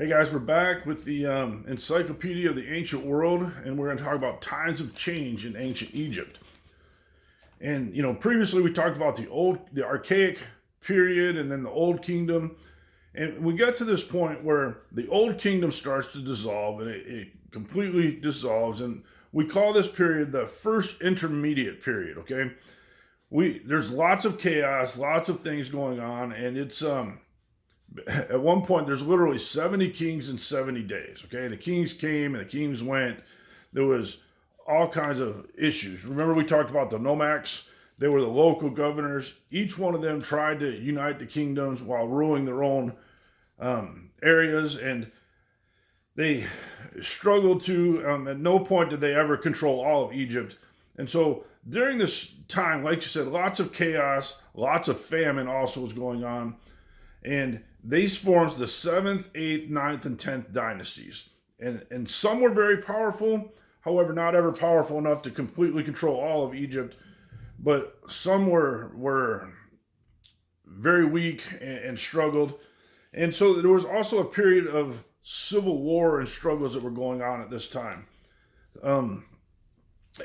Hey guys, we're back with the Encyclopedia of the Ancient World, and we're going to talk about times of change in ancient Egypt. And previously we talked about the archaic period, and then the Old Kingdom, and we got to this point where the Old Kingdom starts to dissolve, and it completely dissolves, and we call this period the First Intermediate Period. Okay, there's lots of chaos, lots of things going on, and it's at one point there's literally 70 kings in 70 days. Okay, the kings came and the kings went. There was all kinds of issues. Remember, we talked about the nomarchs. They were the local governors. Each one of them tried to unite the kingdoms while ruling their own areas, and they struggled to. At no point did they ever control all of Egypt. And so during this time, like you said, lots of chaos, lots of famine also was going on. And these forms the 7th, 8th, 9th, and 10th dynasties. And some were very powerful, however, not ever powerful enough to completely control all of Egypt. But some were very weak and struggled. And so there was also a period of civil war and struggles that were going on at this time.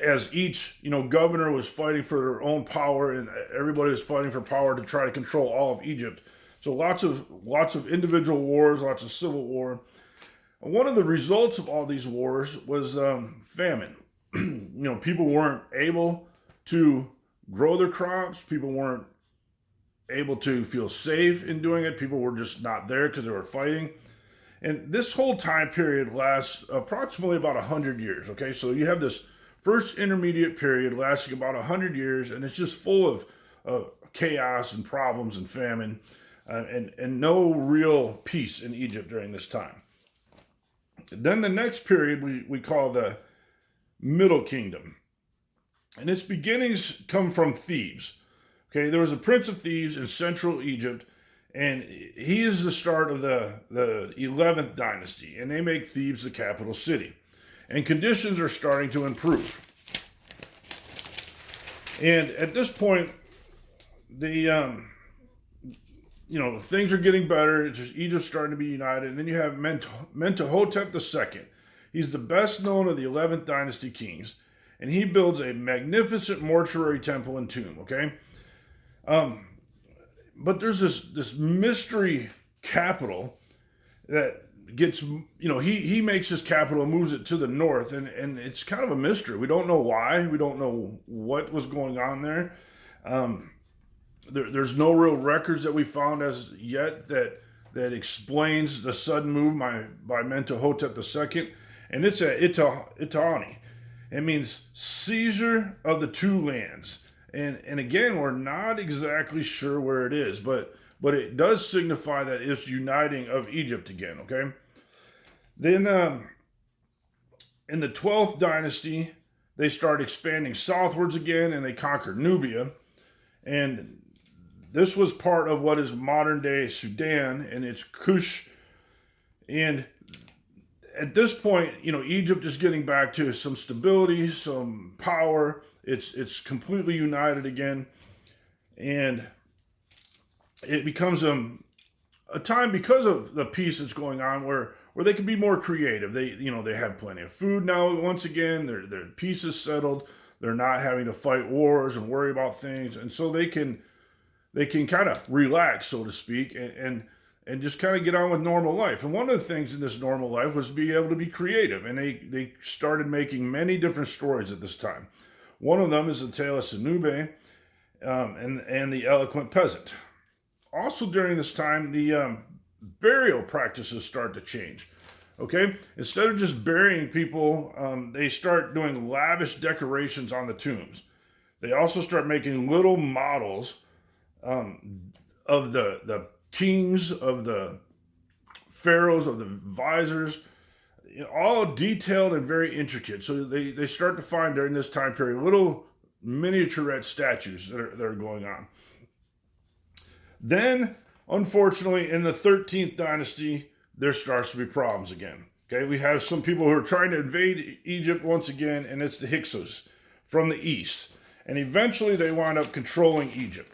As each governor was fighting for their own power, and everybody was fighting for power to try to control all of Egypt. So lots of individual wars, lots of civil war. And one of the results of all these wars was famine. People weren't able to grow their crops. People weren't able to feel safe in doing it. People were just not there because they were fighting. And this whole time period lasts approximately about 100 years. Okay, so you have this first intermediate period lasting about 100 years, and it's just full of chaos and problems and famine. And no real peace in Egypt during this time. Then the next period we call the Middle Kingdom. And its beginnings come from Thebes. Okay, there was a prince of Thebes in central Egypt, and he is the start of the 11th dynasty, and they make Thebes the capital city. And conditions are starting to improve. And at this point, things are getting better. It's just Egypt's starting to be united. And then you have Mentuhotep II. He's the best known of the 11th dynasty kings. And he builds a magnificent mortuary temple and tomb, okay? But there's this mystery capital that gets, he makes his capital and moves it to the north. And it's kind of a mystery. We don't know why. We don't know what was going on there. There's no real records that we found as yet that explains the sudden move by Mentuhotep II, and it's Itani. It means seizure of the two lands, and again, we're not exactly sure where it is, but it does signify that it's uniting of Egypt again. Okay, then in the 12th dynasty, they start expanding southwards again, and they conquer Nubia, and this was part of what is modern day Sudan, and it's Kush. And at this point, Egypt is getting back to some stability, some power. It's completely united again. And it becomes a time, because of the peace that's going on, where they can be more creative. They have plenty of food now once again. Their peace is settled. They're not having to fight wars and worry about things. And so they can kind of relax, so to speak, and just kind of get on with normal life. And one of the things in this normal life was to be able to be creative. And they started making many different stories at this time. One of them is the tale of Sinube and the eloquent peasant. Also during this time, the burial practices start to change. Okay? Instead of just burying people, they start doing lavish decorations on the tombs. They also start making little models of the kings, of the pharaohs, of the visors, all detailed and very intricate. So they start to find during this time period little miniaturette statues that are going on. Then, unfortunately, in the 13th dynasty, there starts to be problems again. Okay, we have some people who are trying to invade Egypt once again, and it's the Hyksos from the east. And eventually they wind up controlling Egypt.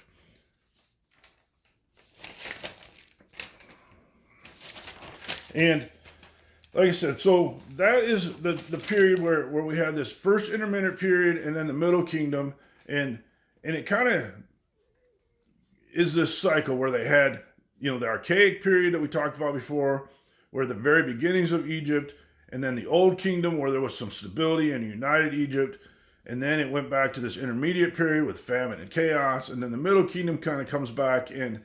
And like I said, so that is the period where we had this first intermittent period and then the Middle Kingdom, and it kind of is this cycle where they had, the Archaic period that we talked about before, where the very beginnings of Egypt, and then the Old Kingdom where there was some stability and united Egypt, and then it went back to this intermediate period with famine and chaos, and then the Middle Kingdom kind of comes back and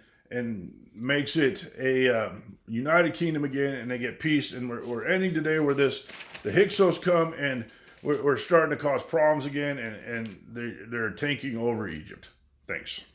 makes it a united kingdom again, and they get peace. And we're ending today where the Hyksos come, and we're starting to cause problems again, and they're taking over Egypt. Thanks.